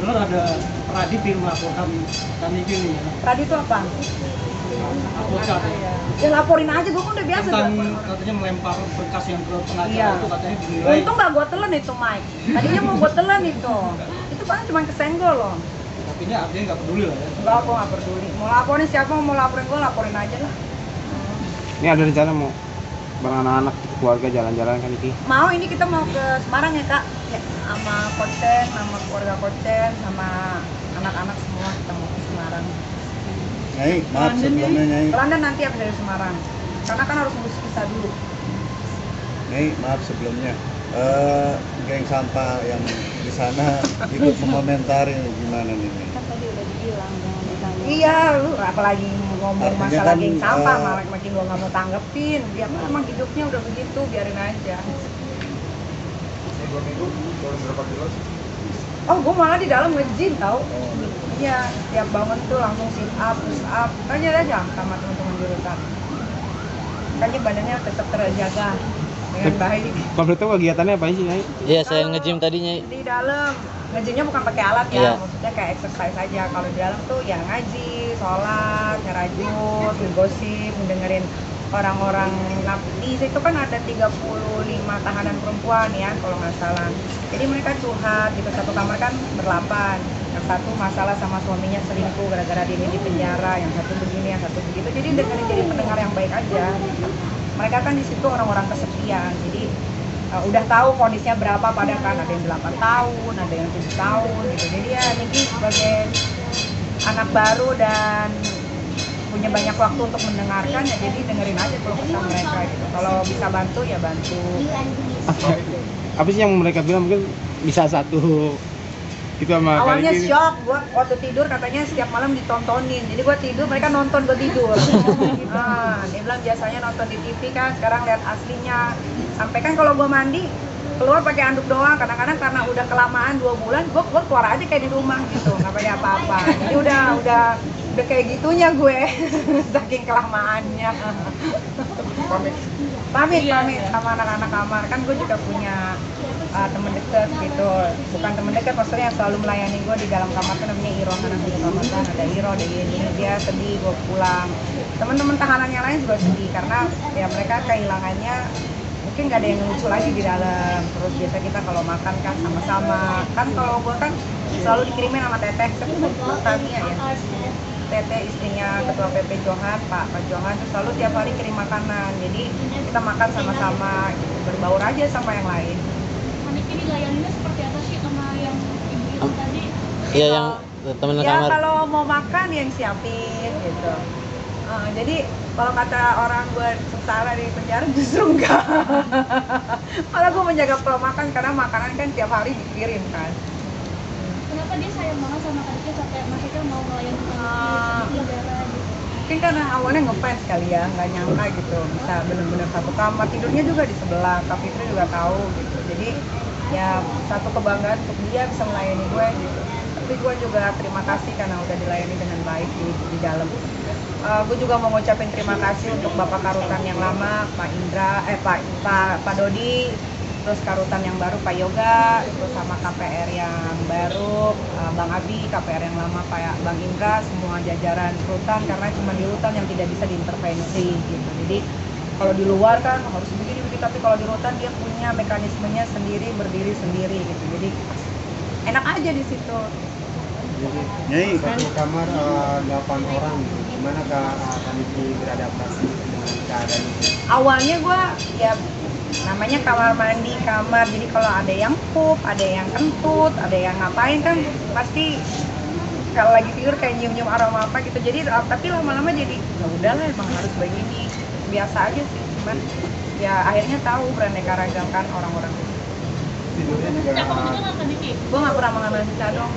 dengar ada Radit di melaporkan kami gini ya. Radit itu apa? Advokat Ya laporin aja, gue kan udah biasa. tentang katanya melempar berkas yang ke pengacara Iya. itu katanya dinilai. Untung gak gue telan itu Mike. Tadinya mau gue telan itu. Itu kan cuma kesenggol loh. Tapi ini artinya nggak peduli lah ya. Enggak, gue gak peduli. Mau laporin siapa mau laporin gue, laporin aja lah. Ini ada rencana mau bareng anak-anak keluarga jalan-jalan kan ini? Mau, ini kita mau ke Semarang ya kak, ya, sama Kochen, sama keluarga Kochen, sama anak-anak semua kita mau ke Semarang. Nyai, maaf sebelumnya Nyai. Ke London nanti habis dari Semarang, karena kan harus ngurus visa dulu. Nyai, maaf sebelumnya. Geng sampah yang di sana ikut mengomentari gimana nih? Nyai? Kan tadi udah dibilang jangan ditanya. Iya, lu apalagi ngomong Artinya masalah kan, geng sampah, malah makin gua nggak mau tanggepin. Dia emang hidupnya udah begitu, biarin aja. Oh, gua malah di dalam nge-gym tau. Iya, tiap bangun tuh langsung sit up, push up. Tanya aja sama teman-teman jurusan. Makanya badannya tetap terjaga dengan baik. Kalau boleh tahu kegiatannya apa sih, Nyai? Iya, saya nge-gym tadinya. Di dalam nge-gymnya bukan pakai alat ya, Iya. maksudnya kayak exercise aja. Kalau di dalam tuh ya ngaji, sholat, ngerajut, ngegosip, dengerin orang-orang. Nah, di situ kan ada 35 tahanan perempuan ya kalau nggak salah. Jadi mereka curhat gitu, satu kamar kan berlapan. Yang satu masalah sama suaminya selingkuh gara-gara dia di penjara, yang satu begini, yang satu begitu. Jadi dengerin, jadi pendengar yang baik aja gitu. Mereka kan di situ orang-orang kesepian, jadi udah tahu kondisinya berapa, pada kan ada yang 8 tahun, ada yang 7 tahun gitu. Jadi ya Niki sebagai anak baru dan punya banyak waktu untuk mendengarkan ya, jadi dengerin aja kalau pesan mereka gitu. Kalau bisa bantu ya bantu. Apa sih yang mereka bilang, mungkin bisa satu gitu sama Awalnya kali ini? shock, gua waktu tidur katanya setiap malam ditontonin. Jadi gua tidur, mereka nonton gua tidur. Dia bilang biasanya nonton di TV kan, sekarang lihat aslinya. Sampai kan kalau gua mandi keluar pakai anduk doang. Kadang-kadang karena udah kelamaan 2 bulan, gua keluar aja kayak di rumah gitu, nggak pakai apa-apa. Jadi udah kayak gitunya gue, saking kelamaannya. Pamit sama anak-anak kamar. Kan gue juga punya temen deket gitu, bukan temen deket, maksudnya yang selalu melayani gue di dalam kamar tuh namanya Iro, karena di kamar kan ada Iro, ada Yeni, dia sedih gue pulang. Teman-teman tahanan yang lain juga sedih karena ya mereka kehilangannya, mungkin gak ada yang lucu lagi di dalam. Terus biasa kita kalau makan kan sama-sama, kan kalau gue kan selalu dikirimin sama Teteh, Tania ya, Teteh istrinya Ketua PP Johan, Pak Johan tuh selalu tiap hari kirim makanan, jadi kita makan sama-sama gitu, berbaur aja sama yang lain. Ini dilayaninnya seperti apa sih sama yang ibu-ibu tadi? Iya, yang temen Ya kamar. kalau mau makan yang siapin gitu. Jadi kalau kata orang gue sengsara di penjara, justru enggak. Malah gue menjaga pola makan karena makanan kan tiap hari dikirim kan. Kenapa dia sayang banget sama adiknya sampai maksudnya mau ngelayanin di penjara gitu? Mungkin karena awalnya ngefans kali ya, nggak nyangka gitu bisa bener-bener satu kamar, tidurnya juga di sebelah. Kak Fitri juga tahu gitu. Jadi ya satu kebanggaan untuk dia bisa melayani gue gitu. Tapi gue juga terima kasih karena udah dilayani dengan baik di dalam. Gue juga mau ngucapin terima kasih untuk Bapak Karutan yang lama, Pak Indra, Pak Dodi, terus Karutan yang baru Pak Yoga, terus sama KPR yang baru Bang Abi, KPR yang lama Pak Bang Indra, semua jajaran rutan, karena cuma di rutan yang tidak bisa diintervensi gitu. Jadi kalau di luar kan harus begini, tapi kalau di rutan dia punya mekanismenya sendiri, berdiri sendiri gitu. Jadi enak aja di situ. Nyai, Satu kamar 8 orang, gimana Kak Kaniki beradaptasi dengan keadaan itu? Awalnya gue ya namanya kamar mandi, kamar, jadi kalau ada yang pup, ada yang kentut, ada yang ngapain kan pasti kalau lagi tidur kayak nyium-nyium aroma apa gitu. Jadi tapi lama-lama jadi ya udahlah emang harus begini, biasa aja sih. Cuman ya akhirnya tahu beraneka ragam kan orang-orang. Tidurnya juga Cakep juga nggak Kak Diki? Gue nggak pernah mengambil cadong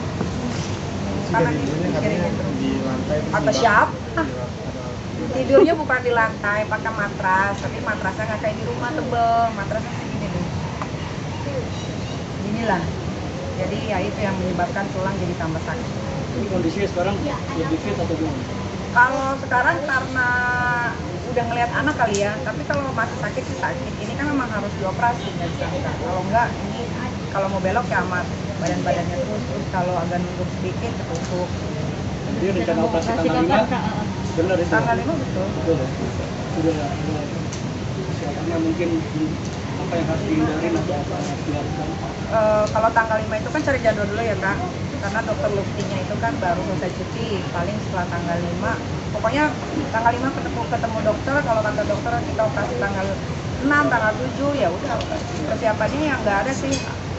karena tidurnya katanya dikirimin. di lantai terus Kata di siapa? bawah. Tidurnya bukan di lantai, pakai matras, tapi matrasnya nggak kayak di rumah tebel, matrasnya segini nih. Inilah. Jadi ya itu yang menyebabkan tulang jadi tambah sakit. Jadi kondisinya sekarang lebih fit atau gimana? Kalau sekarang karena udah ngelihat anak kali ya, tapi kalau masih sakit sih sakit. Ini kan memang harus dioperasi nggak bisa. Kalau enggak, ini kalau mau belok ya amat. badan-badannya terus kalau agak nunduk sedikit ketusuk. Jadi rencana operasi tanggal 5 benar itu. Tanggal 5 betul. Betul ya. Sudah persiapannya mungkin apa yang harus dihindarin atau apa yang harus dilakukan. Kalau tanggal 5 itu kan cari jadwal dulu ya Kak, karena dokter Luftinya itu kan baru selesai cuti, paling setelah tanggal 5. Pokoknya tanggal 5 ketemu dokter, kalau kata dokter kita operasi tanggal 6, tanggal 7 ya udah persiapannya yang nggak ada sih,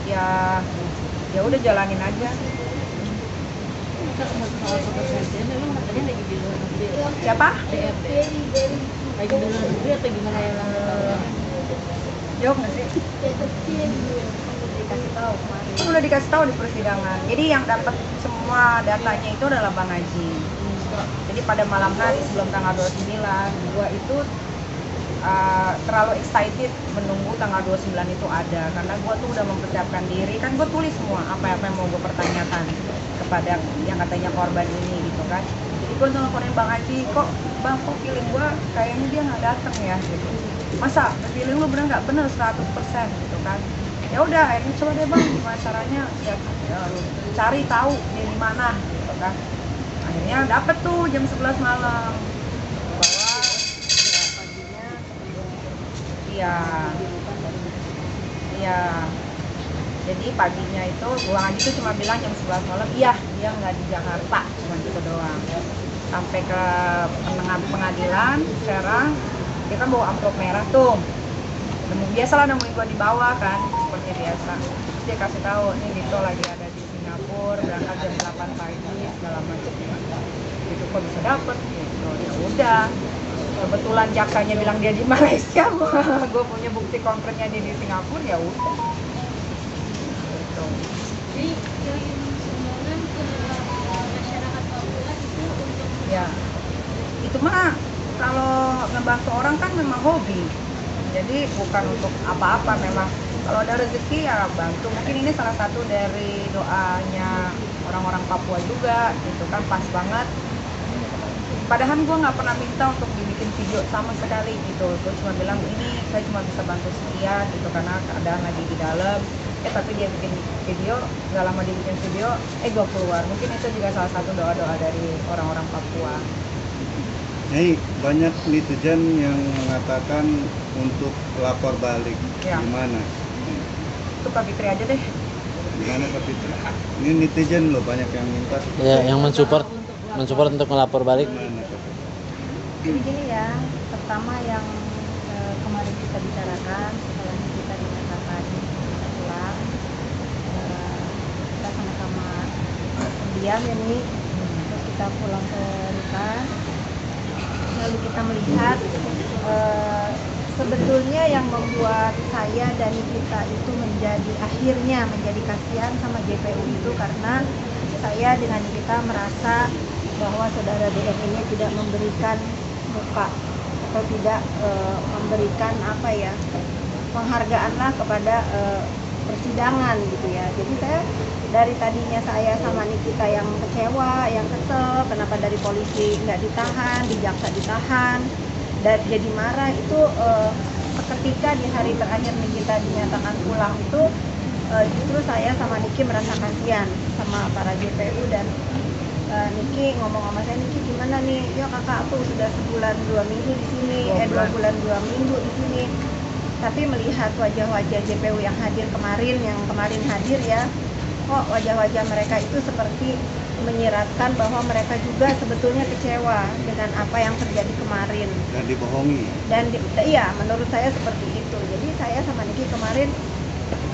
ya udah jalanin aja. Soal pekerjaan memang katanya lagi di luar negeri. Siapa? DRT. Lagi di luar negeri atau gimana ya? Jawab nggak sih? Dikasih tahu kemarin. Kan udah dikasih tahu di persidangan. Jadi yang dapat semua datanya itu adalah Bang Haji. Jadi pada malam hari sebelum tanggal 29, gua itu terlalu excited menunggu tanggal 29 itu ada, karena gua tuh udah mempersiapkan diri, kan gua tulis semua apa yang mau gua pertanyakan kepada yang katanya korban ini gitu kan. Jadi gua nelfonin Bang Haji, kok feeling gua kayaknya dia nggak datang ya gitu. Masa feeling lu bener nggak? Bener 100% gitu kan. Ya udah akhirnya coba deh Bang gimana caranya ya, cari tahu dia di mana gitu kan. Akhirnya dapet tuh jam 11 malam bahwa ya paginya iya jadi paginya itu Bang Haji tuh cuma bilang jam 11 malam iya dia nggak di Jakarta, cuma gitu doang. Sampai ke pengadilan sekarang dia kan bawa amplop merah tuh, biasalah nemuin gua di bawah kan seperti biasa. Terus dia kasih tahu nih Dito lagi ada di Singapura, berangkat jam 8 pagi segala macam. Itu kok bisa dapet gitu. Ya udah, kebetulan jaksanya bilang dia di Malaysia, gue punya bukti konkretnya dia di Singapura, ya udah gitu. Jadi yang sumbangan ke masyarakat Papua itu untuk Ya itu mah kalau ngebantu orang kan memang hobi, jadi bukan untuk apa-apa. Memang kalau ada rezeki ya bantu. Mungkin ini salah satu dari doanya orang-orang Papua juga gitu kan, pas banget. Padahal gue nggak pernah minta untuk dibikin video sama sekali gitu. Gue cuma bilang ini saya cuma bisa bantu sekian gitu karena keadaan lagi di dalam. Tapi dia bikin video, nggak lama dia bikin video, gue keluar. Mungkin itu juga salah satu doa-doa dari orang-orang Papua. Nih banyak netizen yang mengatakan untuk lapor balik, Ya. gimana? Itu Kak Fitri aja deh. Gimana Kak Fitri? Ini netizen loh banyak yang minta. Ya, yang mensupport untuk melapor balik. Gimana Kak Fitri? Jadi gini ya, pertama yang kemarin kita bicarakan setelah kita dinyatakan kita pulang, kita sama-sama diam ya nih, terus kita pulang ke Rutan, lalu kita melihat sebetulnya yang membuat saya dan kita itu akhirnya menjadi kasihan sama JPU itu karena saya dengan kita merasa bahwa saudara DM ini tidak memberikan muka atau tidak memberikan penghargaan lah kepada persidangan gitu ya. Jadi saya dari tadinya saya sama Nikita yang kecewa, yang kesel kenapa dari polisi nggak ditahan, di jaksa ditahan, dan jadi marah itu ketika di hari terakhir Nikita dinyatakan pulang itu justru saya sama Niki merasa kasihan sama para JPU dan Niki ngomong sama saya, Niki gimana nih? Ya kakak aku sudah sebulan 2 minggu di sini, 2 bulan 2 minggu di sini. Tapi melihat wajah-wajah JPU yang hadir kemarin, hadir ya, kok wajah-wajah mereka itu seperti menyiratkan bahwa mereka juga sebetulnya kecewa dengan apa yang terjadi kemarin. Dan dibohongi. Iya, menurut saya seperti itu. Jadi saya sama Niki kemarin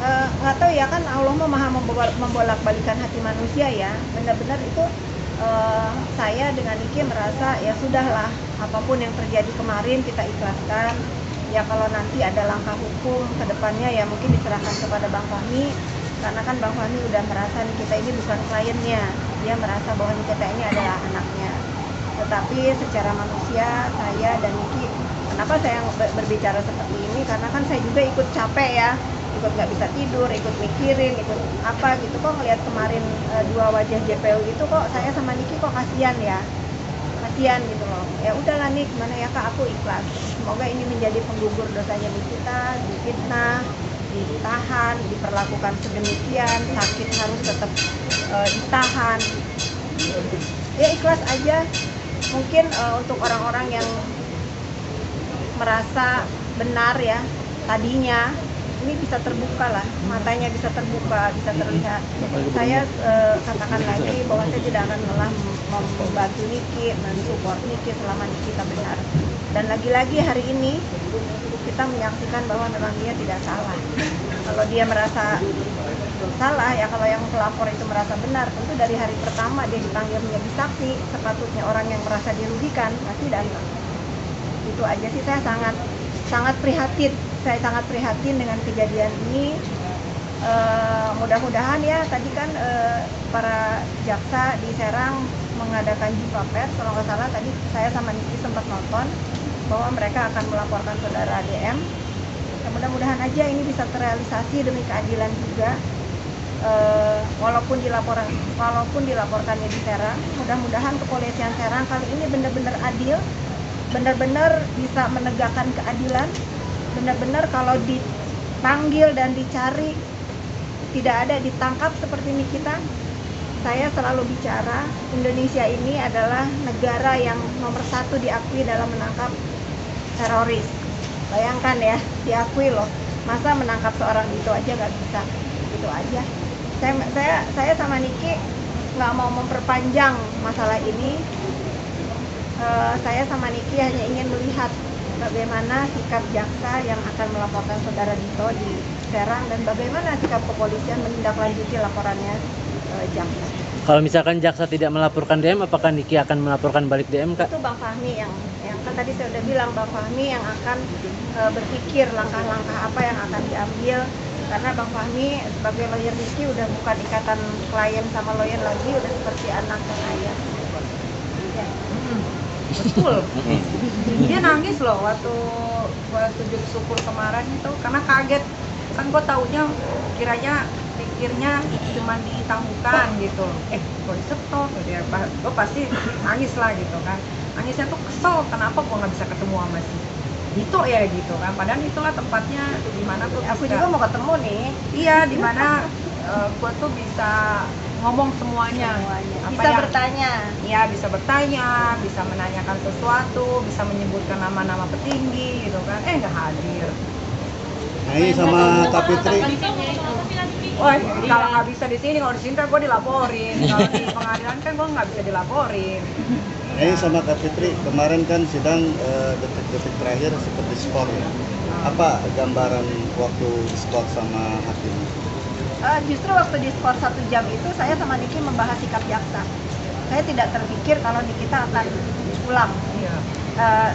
nggak tahu ya kan Allah mau maha membolak-balikan hati manusia ya. Benar-benar itu saya dengan Niki merasa ya sudahlah, apapun yang terjadi kemarin kita ikhlaskan. Ya kalau nanti ada langkah hukum ke depannya ya mungkin diserahkan kepada Bang Fahmi, karena kan Bang Fahmi udah merasa Nikita ini bukan kliennya, dia merasa bahwa Nikita ini adalah anaknya. Tetapi secara manusia saya dan Niki, kenapa saya berbicara seperti ini, karena kan saya juga ikut capek ya, ikut nggak bisa tidur, ikut mikirin, ikut apa gitu. Kok ngelihat kemarin dua wajah JPU itu kok saya sama Niki kok kasihan ya, kasihan gitu loh. Ya udahlah nih, gimana ya kak, aku ikhlas. Semoga ini menjadi penggugur dosanya Nikita, difitnah, ditahan, diperlakukan sedemikian, sakit harus tetap ditahan. Ya ikhlas aja. Mungkin untuk orang-orang yang merasa benar ya tadinya, ini bisa terbuka lah, matanya bisa terbuka, bisa terlihat. Saya katakan lagi bahwa saya tidak akan lelah membantu Niki, mensupport Niki selama Niki kita benar. Dan lagi-lagi hari ini kita menyaksikan bahwa memang dia tidak salah. Kalau dia merasa salah ya, kalau yang pelapor itu merasa benar, tentu dari hari pertama dia dipanggil menjadi saksi, sepatutnya orang yang merasa dirugikan pasti datang. Itu aja sih, saya sangat prihatin. Saya sangat prihatin dengan kejadian ini. Mudah-mudahan ya, tadi kan para jaksa di Serang mengadakan jumpa pers, kalau nggak salah tadi saya sama Niki sempat nonton bahwa mereka akan melaporkan saudara DM. Ya, mudah-mudahan aja ini bisa terrealisasi demi keadilan juga. Walaupun dilaporkannya di Serang, mudah-mudahan kepolisian Serang kali ini benar-benar adil, benar-benar bisa menegakkan keadilan, benar-benar kalau dipanggil dan dicari tidak ada ditangkap seperti ini kita. Saya selalu bicara, Indonesia ini adalah negara yang nomor 1 diakui dalam menangkap teroris. Bayangkan ya, diakui loh. Masa menangkap seorang itu aja nggak bisa? Itu aja. Saya sama Niki nggak mau memperpanjang masalah ini. Saya sama Niki hanya ingin melihat bagaimana sikap jaksa yang akan melaporkan saudara Dito di Serang dan bagaimana sikap kepolisian menindaklanjuti laporannya jaksa. Kalau misalkan jaksa tidak melaporkan DM, apakah Niki akan melaporkan balik DM, Kak? Itu Bang Fahmi yang kan tadi saya udah bilang, Bang Fahmi yang akan berpikir langkah-langkah apa yang akan diambil, karena Bang Fahmi sebagai lawyer Niki udah bukan ikatan klien sama lawyer lagi, udah seperti anak dan ayah. Ya. Betul. Dia nangis loh waktu sujud syukur kemarin itu karena kaget. Kan gue taunya pikirnya cuma ditangguhkan gitu. Kok disetor? Gue pasti nangis lah gitu kan. Nangisnya tuh kesel, kenapa gue nggak bisa ketemu sama si Dito ya gitu kan. Padahal itulah tempatnya di mana gue Aku juga mau ketemu nih. Iya, di mana gue tuh bisa ngomong semuanya. Bisa bertanya. Iya, bisa bertanya, bisa menanyakan sesuatu, bisa menyebutkan nama-nama petinggi gitu kan. Nggak hadir. Nah, ini sama Kak Fitri. Wah, kalau nggak bisa di sini, kalau di sini gue dilaporin. Kalau di pengadilan kan gue nggak bisa dilaporin. Nah, ini sama Kak Fitri, kemarin kan sidang detik-detik terakhir seperti skor ya. Apa gambaran waktu skor sama hakim? Justru waktu di skor 1 jam itu saya sama Niki membahas sikap jaksa. Saya tidak terpikir kalau Nikita akan pulang. Iya.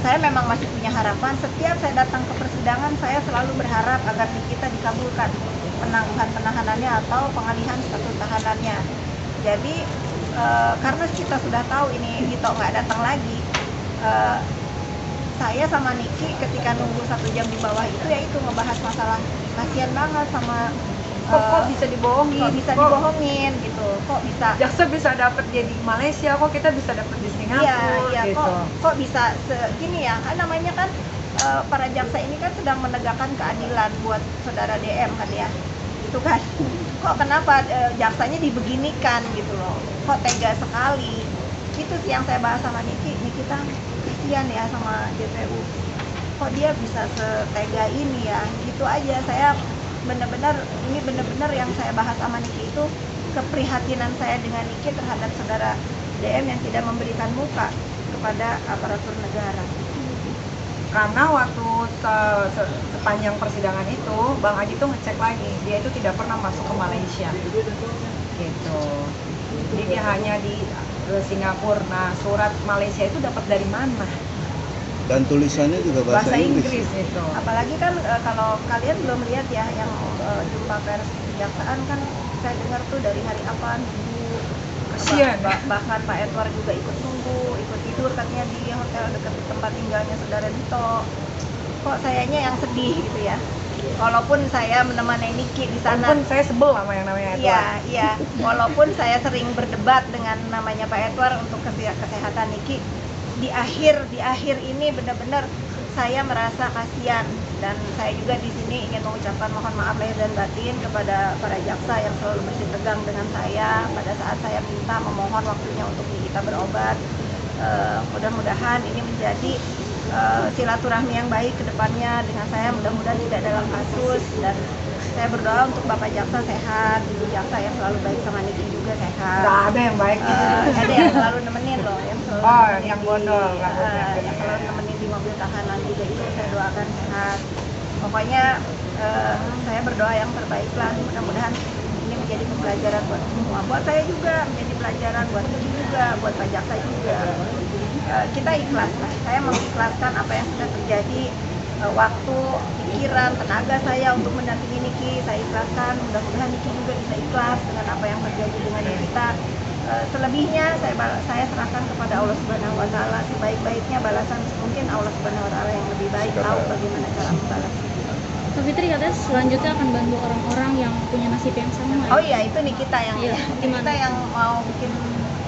Saya memang masih punya harapan. Setiap saya datang ke persidangan, saya selalu berharap agar Nikita dikabulkan penangguhan penahanannya atau pengalihan status tahanannya. Jadi karena kita sudah tahu ini Dito nggak datang lagi, saya sama Niki ketika nunggu 1 jam di bawah itu ya itu ngebahas masalah kasihan banget sama Kok bisa dibohongin? Kok bisa dibohongin gitu? Kok bisa? Jaksa bisa dapat jadi Malaysia, kok kita bisa dapat di Singapura Iya, gitu. kok bisa gini ya? Kan namanya kan para jaksa ini kan sedang menegakkan keadilan buat saudara DM kan ya, itu kan. Kok kenapa jaksanya dibeginikan gitu loh? Kok tega sekali? Itu sih yang saya bahas sama Niki. Kita kasihan ya sama JPU. Kok dia bisa setega ini ya? Gitu aja. Saya benar-benar yang saya bahas sama Niki itu keprihatinan saya dengan Niki terhadap saudara DM yang tidak memberikan muka kepada aparatur negara. Karena waktu sepanjang persidangan itu Bang Haji tuh ngecek lagi, dia itu tidak pernah masuk ke Malaysia gitu. Jadi dia hanya di Singapura. Nah, surat Malaysia itu dapat dari mana? Dan tulisannya juga bahasa Inggris itu. Apalagi kan kalau kalian belum lihat ya yang jumpa pers kejaksaan kan saya dengar tuh dari hari apa nunggu. Kasian. Bahkan Pak Edward juga ikut nunggu, ikut tidur katanya di hotel dekat tempat tinggalnya saudara Dito. Kok sayanya yang sedih gitu ya. Walaupun saya menemani Niki di sana. Walaupun saya sebel sama yang namanya Edward. Iya. Walaupun saya sering berdebat dengan namanya Pak Edward untuk kesehatan Niki. Di akhir ini benar-benar saya merasa kasihan Dan saya juga di sini ingin mengucapkan mohon maaf lahir dan batin kepada para jaksa yang selalu bersih tegang dengan saya pada saat saya minta memohon waktunya untuk Nikita berobat. Mudah-mudahan ini menjadi silaturahmi yang baik ke depannya dengan saya, mudah-mudahan tidak dalam kasus. Dan saya berdoa untuk Bapak Jaksa sehat, Ibu Jaksa yang selalu baik sama Niki juga sehat. Nggak ada yang baik. Ada yang selalu nemenin loh, yang selalu Oh, nemenin yang di, bondol, nggak yang selalu nemenin di mobil tahanan juga itu saya doakan sehat. Pokoknya saya berdoa yang terbaik lah. Mudah-mudahan ini menjadi pembelajaran buat semua, buat saya juga menjadi pelajaran, buat Niki juga, buat Pak Jaksa juga. Kita ikhlas lah. Saya mengikhlaskan apa yang sudah terjadi. Waktu, pikiran, tenaga saya untuk mendampingi Niki, saya ikhlaskan. Mudah-mudahan Niki juga bisa ikhlas dengan apa yang terjadi dengan kita. Selebihnya saya serahkan kepada Allah Subhanahu Wa Taala. Sebaik-baiknya balasan mungkin Allah Subhanahu Wa Taala yang lebih baik tahu bagaimana cara membalas. Kak Fitri katanya selanjutnya akan bantu orang-orang yang punya nasib yang sama. Oh iya, itu Nikita yang Iya, Nikita gimana? yang mau bikin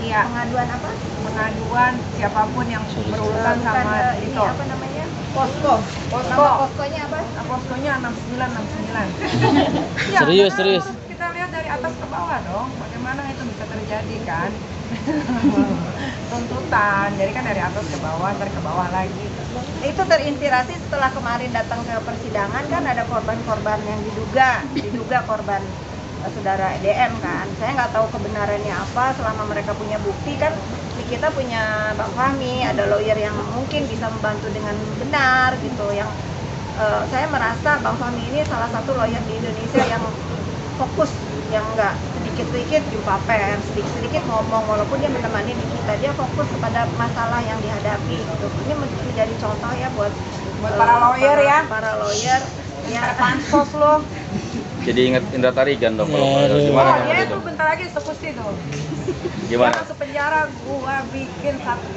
pengaduan apa? Pengaduan siapapun yang berurusan sama ini itu. apa namanya? Posko. Nama poskonya apa? Nah, poskonya 6969. Serius, karena serius. harus kita lihat dari atas ke bawah dong, bagaimana itu bisa terjadi kan? Tuntutan, jadi kan dari atas ke bawah, ntar ke bawah lagi. Itu terinspirasi setelah kemarin datang ke persidangan kan ada korban-korban yang diduga korban saudara DM kan. Saya nggak tahu kebenarannya apa, selama mereka punya bukti kan. Kita punya Bang Fahmi, ada lawyer yang mungkin bisa membantu dengan benar gitu. Yang saya merasa Bang Fahmi ini salah satu lawyer di Indonesia yang fokus, yang nggak sedikit-sedikit jumpa pers, sedikit-sedikit ngomong, walaupun dia menemani di kita, dia fokus kepada masalah yang dihadapi gitu. Ini menjadi contoh ya buat para lawyer ya. Para lawyer ya. Pansos loh. Jadi ingat Indra Tarigan dong kalau Aduh. gimana Oh, kalau dia gitu? tuh bentar lagi eksekusi tuh. Gimana? Dia masuk penjara, gua bikin satu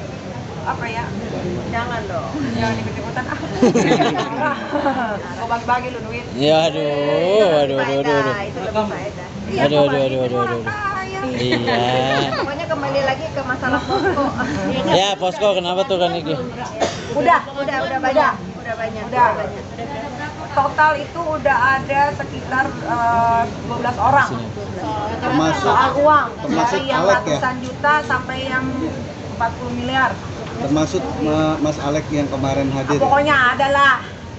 apa ya? Jangan dong. Jangan ikut-ikutan ah. Gua bagi-bagi lu duit. Ya aduh. Itu lebih faedah. Iya, Aduh, gua aduh, bagi-bagi aduh, orang aduh. kaya. Iya. Pokoknya kembali lagi ke masalah posko. Ya, posko kenapa tuh kan Niki? Udah banyak. Udah banyak. Total itu udah ada sekitar 12 orang. Termasuk Soal uang, termasuk dari yang Alek ya? ratusan juta sampai yang 40 miliar. termasuk Mas Alek yang kemarin hadir. Pokoknya ada lah.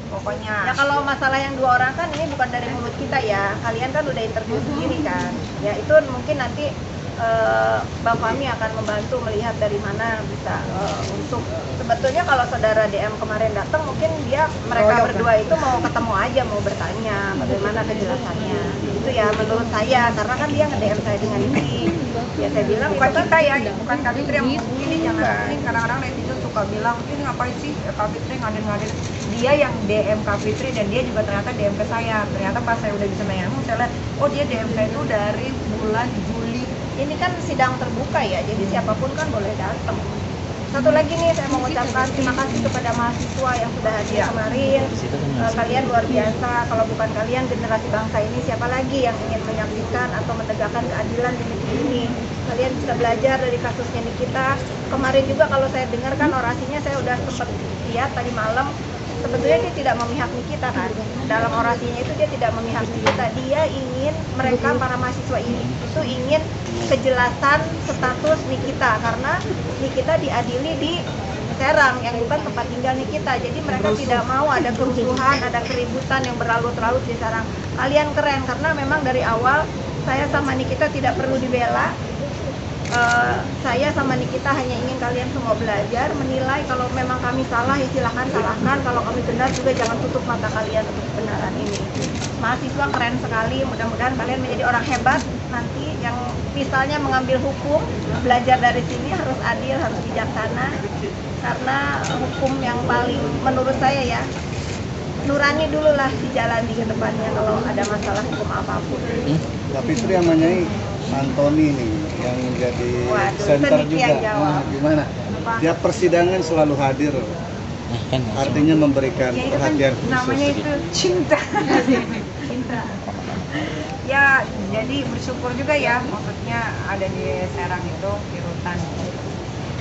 Pokoknya. Ya kalau masalah yang 2 orang kan ini bukan dari mulut kita ya. Kalian kan udah interview sendiri kan. Ya itu mungkin nanti Bang Fahmi akan membantu melihat dari mana bisa untuk sebetulnya kalau saudara DM kemarin datang mungkin mereka berdua itu mau ketemu aja, mau bertanya bagaimana kejelasannya. Itu ya menurut saya, karena kan dia nge-DM saya dengan ini. Ya saya bilang Bukan itu kan kita ya, bukan Kak Fitri yang ini jangan. Ini kadang-kadang netizen suka bilang, ini ngapain sih Kak Fitri ngaden-ngaden. Dia yang DM Kak Fitri dan dia juga ternyata DM ke saya. Ternyata pas saya udah bisa nanya, saya lihat, oh dia DM saya itu dari bulan Juli. ini kan sidang terbuka ya, jadi siapapun kan boleh datang. Satu lagi nih, saya mau mengucapkan terima kasih kepada mahasiswa yang sudah hadir kemarin. Kalian luar biasa. Kalau bukan kalian, generasi bangsa ini siapa lagi yang ingin menyaksikan atau menegakkan keadilan di negeri ini? Kalian bisa belajar dari kasusnya Nikita. Kemarin juga kalau saya dengarkan orasinya, saya udah sempat lihat tadi malam. Sebetulnya dia tidak memihak Nikita kan. Dalam orasinya itu dia tidak memihak Nikita. Dia ingin mereka para mahasiswa ini itu ingin kejelasan status Nikita, karena Nikita diadili di Serang yang bukan tempat tinggal Nikita. Jadi mereka tidak mau ada kerusuhan, ada keributan yang berlarut-larut di Serang. Kalian keren karena memang dari awal saya sama Nikita tidak perlu dibela. Saya sama Nikita hanya ingin kalian semua belajar, menilai. Kalau memang kami salah ya silahkan salahkan, kalau kami benar juga jangan tutup mata kalian untuk kebenaran ini. Mahasiswa keren sekali, mudah-mudahan kalian menjadi orang hebat nanti yang misalnya mengambil hukum, belajar dari sini harus adil, harus bijaksana, karena hukum yang paling menurut saya ya nurani dulu lah dijalani ke depannya kalau ada masalah hukum apapun. Tapi Fitri yang nanyai Antoni nih yang jadi center juga. Nah, gimana? Tiap persidangan selalu hadir. Kan Artinya memberikan Ya itu kan perhatian khusus. namanya itu cinta. Cinta. Ya jadi bersyukur juga ya, maksudnya ada di Serang itu di rutan.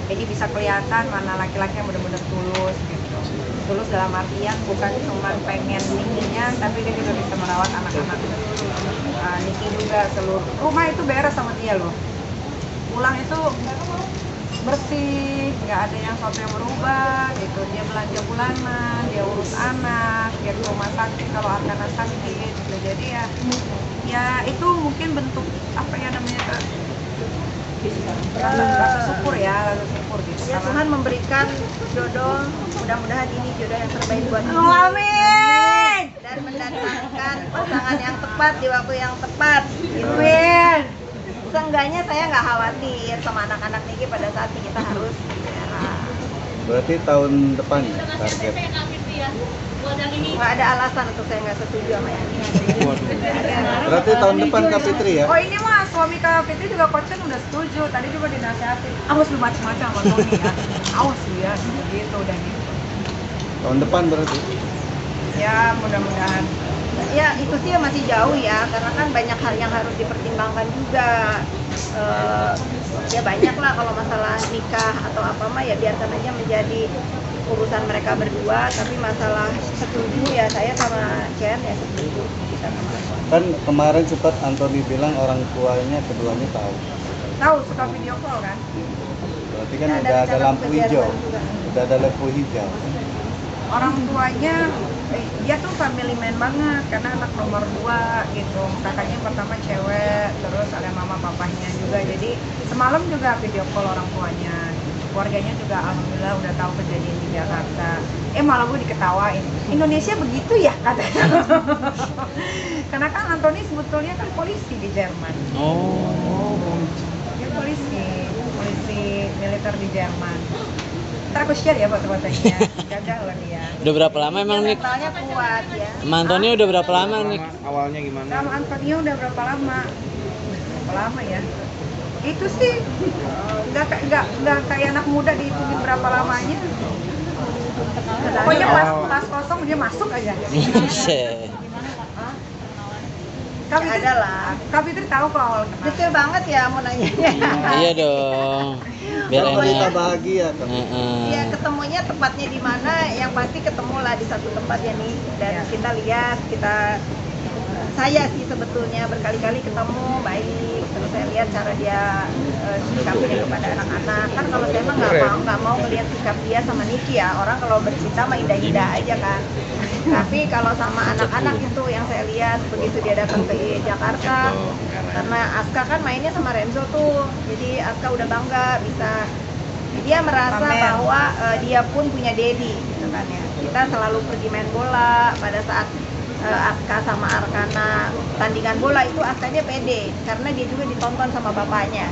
Jadi bisa kelihatan mana laki-laki yang benar-benar tulus gitu. Tulus dalam artian bukan cuma pengen Nikinya, tapi dia juga bisa merawat anak-anak. Niki juga seluruh rumah itu beres sama dia loh. Pulang itu bersih, nggak ada yang sesuatu yang berubah gitu. Dia belanja bulanan, dia urus anak, dia ke rumah sakit kalau Arkana sakit gitu. Jadi ya itu mungkin bentuk apa ya namanya rasa syukur ya, rasa syukur gitu. Ya Tuhan memberikan jodoh, mudah-mudahan ini jodoh yang terbaik buat kita. Amin. Dan mendatangkan pasangan yang tepat di waktu yang tepat. Amin. Seenggaknya saya nggak khawatir sama anak-anak Niki pada saat kita harus merah. Berarti tahun depan ya target. Nggak ada alasan untuk saya nggak setuju sama yang ini. Berarti tahun depan Kak Fitri ya? Oh ini mah suami Kak Fitri juga Kochen udah setuju. Tadi juga dinasihatin. Awas lu macam-macam sama Tony ya. Awas lu ya, gitu dan gitu. Tahun depan berarti. Ya mudah-mudahan. Ya itu sih masih jauh ya, karena kan banyak hal yang harus dipertimbangkan juga. Ya banyak lah kalau masalah nikah atau apa mah ya biarkan aja menjadi urusan mereka berdua. Tapi masalah setuju ya saya sama Chen ya setuju kita sama. Kan kemarin sempat Anthony bilang orang tuanya keduanya tahu. Tahu suka video call kan? Berarti kan Nah, udah ada cara lampu kerja hijau. juga. Udah ada lampu hijau. Orang tuanya dia tuh family man banget karena anak nomor 2 gitu. Kakaknya yang pertama cewek, terus ada mama papahnya juga. Jadi semalam juga video call orang tuanya. Keluarganya juga alhamdulillah udah tahu kejadian di Jakarta. Malah gue diketawain. Indonesia begitu ya katanya. Karena kan Anthony sebetulnya kan polisi di Jerman. Dia polisi militer di Jerman. Ntar aku share ya foto-fotonya. Gagah loh dia. Udah berapa lama emang nih? Mentalnya kuat ya. Sama Antonio udah berapa lama nih? Awalnya gimana? Sama Antonio udah berapa lama? Berapa lama ya? Itu sih nggak kayak anak muda dihitungin berapa lamanya. Pokoknya pas kosong dia masuk aja. Kak Fitri Ada lah. Kak Fitri tahu kok awal kenal. Detail banget ya mau nanya. Iya dong. Biar Kan kita enak. bahagia kan. Iya ketemunya tepatnya di mana? Yang pasti ketemu lah di satu tempat ya nih. Dan Ya. kita lihat saya sih sebetulnya berkali-kali ketemu baik. Terus saya lihat cara dia sikapnya kepada anak-anak. Kan kalau saya mah nggak mau ngelihat sikap dia sama Niki ya. Orang kalau bercinta mah indah-indah aja kan. Tapi kalau sama anak-anak itu yang saya lihat begitu dia datang ke Jakarta, karena Aska kan mainnya sama Renzo tuh, jadi Aska udah bangga bisa, dia merasa Pamer. bahwa dia pun punya daddy, gitu kan ya. Kita selalu pergi main bola pada saat Aska sama Arkana tandingan bola itu Askanya pede, karena dia juga ditonton sama bapaknya.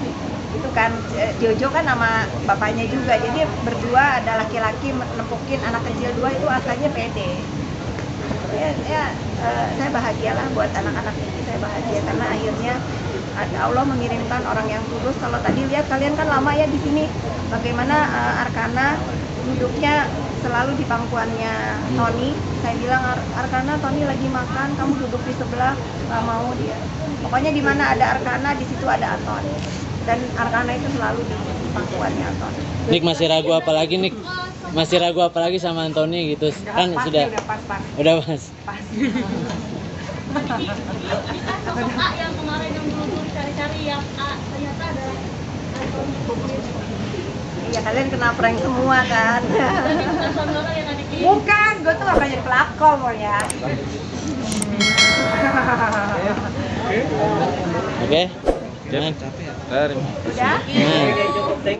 Itu kan Jojo kan sama bapaknya juga, jadi berdua ada laki-laki nempukin anak kecil 2 itu Askanya pede. Saya bahagialah buat anak-anak ini, saya bahagia karena akhirnya Allah mengirimkan orang yang tulus. Kalau tadi lihat kalian kan lama ya di sini, bagaimana Arkana duduknya selalu di pangkuannya Tony. Saya bilang Arkana, Tony lagi makan, kamu duduk di sebelah, nggak mau dia. Pokoknya di mana ada Arkana di situ ada Anthony, dan Arkana itu selalu di pangkuannya Anthony. Nik masih ragu apa lagi Nik? Masih ragu apa lagi sama Anthony gitu? Kan Pas sudah. udah pas. Udah pas. A yang kemarin yang dulu cari-cari yang A ternyata ada Iya kalian kena prank semua kan. Bukan, gue tuh gak banyak pelakor ya. Oke? Dari. Udah? Nah.